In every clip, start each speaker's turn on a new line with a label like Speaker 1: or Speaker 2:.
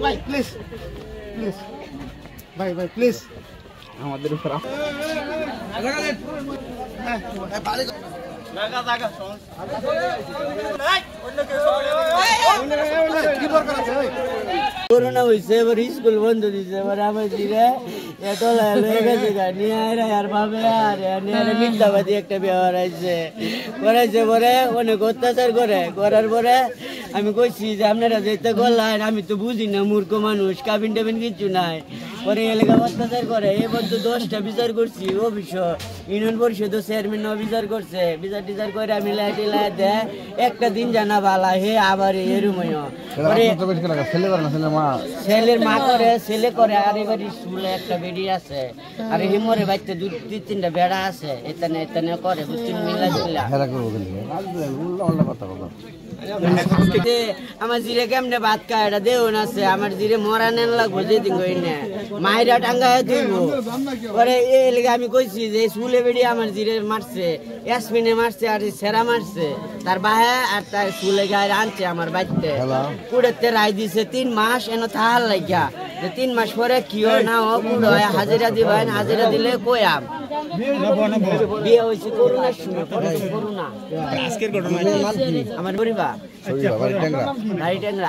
Speaker 1: ভাই please please ভাই ভাই প্লিজ আমাদের উপর
Speaker 2: করোনা হয়েছে এবার স্কুল বন্ধ দিচ্ছে এবার আমার দিলে এত লয়ে গেছে নিয়ে আর ভাবে আর মিথ্যাবাদী একটা ব্যবহার করাইছে পরে অনেক অত্যাচার করার পরে আমি কইছি যে আপনারা যেতে করলেন আমি তো বুঝি না মূর্খ মানুষ কাবিন টাবিন কিছু নাই পরে এলাকা অত্যাচার করে এবার তো 10টা বিচার করছি অফিস ইউনিয়ন পরিষদ চেয়ারম্যান বিচার করছে বিচার টিচার করে আমি লাইটে লাইট দেয় একটা দিন জানা বালা হে আবার এরময় ছেলের মা করে ছেলে করে আর এবার স্কুলে একটা বেডি আছে আর হিমরে বাচ্চা 2-3টা বেড়া আছে এখানে এখানে করে বুঝছেন মিলা জিলা আমার জিরে কেমনে ভাত খায় এটা দেউন আছে আমার জিরে মরা নেন লাগবো যেদিন কই না মায়েরা টাঙ্গায় তুলবো পরে এই লেগে আমি কইছি যে স্কুলে বেড়িয়ে আমার জিরে মারছে ইয়াসমিনে মারছে আর সেরা মারছে তার বাহে আর তার স্কুলে গায়ে আনছে আমার বাড়িতে কুড়েতে রায় দিছে 3 মাস এনে থাহার লাগিয়া যে 3 মাস পরে কি হয় না ও কুড় হয় হাজিরা দিবেন হাজিরা দিলে কয়াম বিয়ে হয়েছে করোনার সময় করোনা আজকের ঘটনা আমার পরিবার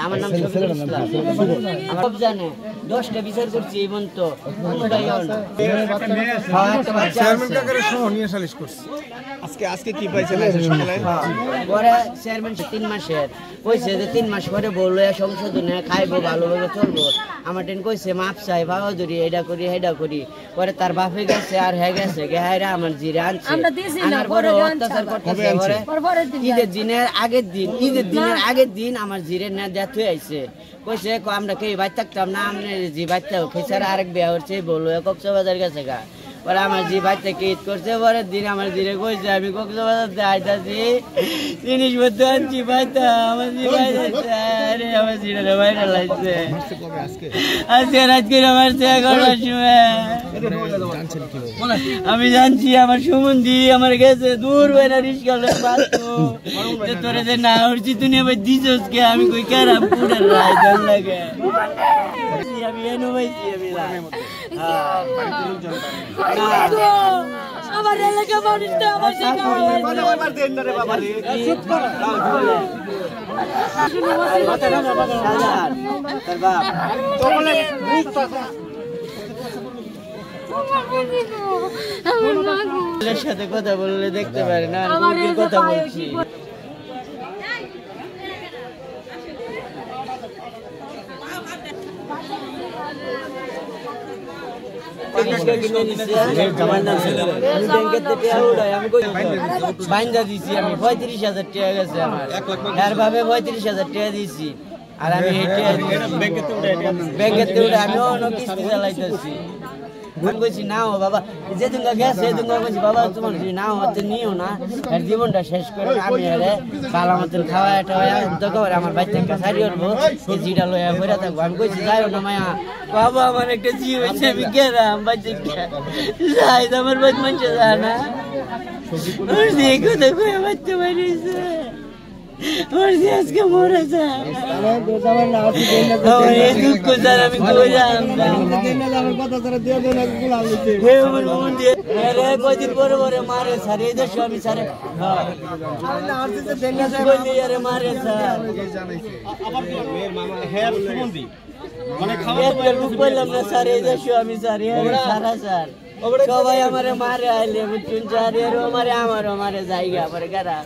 Speaker 2: আমার নাম শফিকুল ইসলাম আমার সব জানে 10টা বিচার করছি এই মন্ত
Speaker 1: আজকে কি পাইছে
Speaker 2: পরে চেয়ারম্যান 3 মাসের কইছে যে 3 মাস পরে বললো সংশোধনে খাইবো ভালোভাবে চলবো আমার টেন কইছে মাপ চাই বাহাদুরি এটা করি হেডা করি পরে তার বাপে গেছে আর হ্যাঁ গেছে গেহাইরা আমার জিরে আনছে আনার পরে অত্যাচার করতেছে পরে ঈদের দিনের আগের দিন আমার জিরে না ডেথ হয়ে আইছে কইছে আমরা কে বাইর থাকতাম না আমরা জি বাইরটা খেসার আরেক বিয়া হচ্ছে বললো কক্সবাজার গেছে গা পরে আমার জি বাচ্চা ঈদ করছে পরের দিন আমার জিরে কইছে আমি কক্সবাজার আইতাছি জিনিসপত্র আনছি বাইতা আমার জি বাইতাছে আরে আমার জিরে বাইরে লাগছে আজকে রাত করে মারছে 11টার সময় আমি জানছি আমার সুমন্দি আমার গেছে দূর বাইরে রিস্কালে পাতো তোরে যে না উঠছি তুই আবার দিছস কে আমি কই কারাম পুরা রাত দল লাগে আমি এনো ভাইছি আমি আমার এলাকা মানুষটা আমার সাথে কথা বললে দেখতে পারে না কথা বলছি বাইন্দা দিছি আমি 35,000 টাকা গেছে আমার এর ভাবে 35,000 টাকা দিছি আর আমি ব্যাংকেতে উঠে আমি অন্য কিস্তি চালাইতেছি আমি কইছি নাও বাবা যেদিন গেছে সেদিন কইছি বাবা তোমার নাও হতে নিও না আর জীবনটা শেষ করে আমি আরে ভালো মতন খাওয়া টাওয়া দরকার আমার বাচ্চাকে সারি উঠবো এই জিটা লইয়া ঘুরে থাকবো আমি কইছি যাইও না মায়া বাবা আমার একটা জিও হয়েছে আমি গেলাম বাচ্চাকে যাই আমার বাচ্চা মানুষ যায় না দেখো দেখো বাচ্চা বাড়িয়েছে আজকে মরে যায় দুঃখ স্যার আমি কদিন পরে পরে মারে স্যার এই দেশ আমি স্যার মারে স্যার বললাম না স্যার এই দেশ আমি স্যার সারা স্যার সবাই আমারে মারে আইলে বুঝছেন স্যার এর আমারে আমারও আমারে জায়গা পরে গারা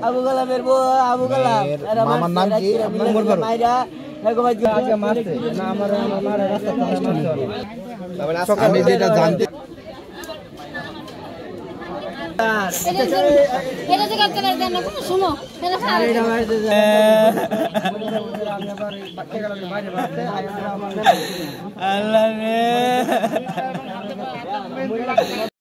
Speaker 2: আবু গোলামের বউ আবু গোলাম মামার নাম কি মাইরা মারছে না আমার রাস্তা আমি যেটা জানতে আল্লাহ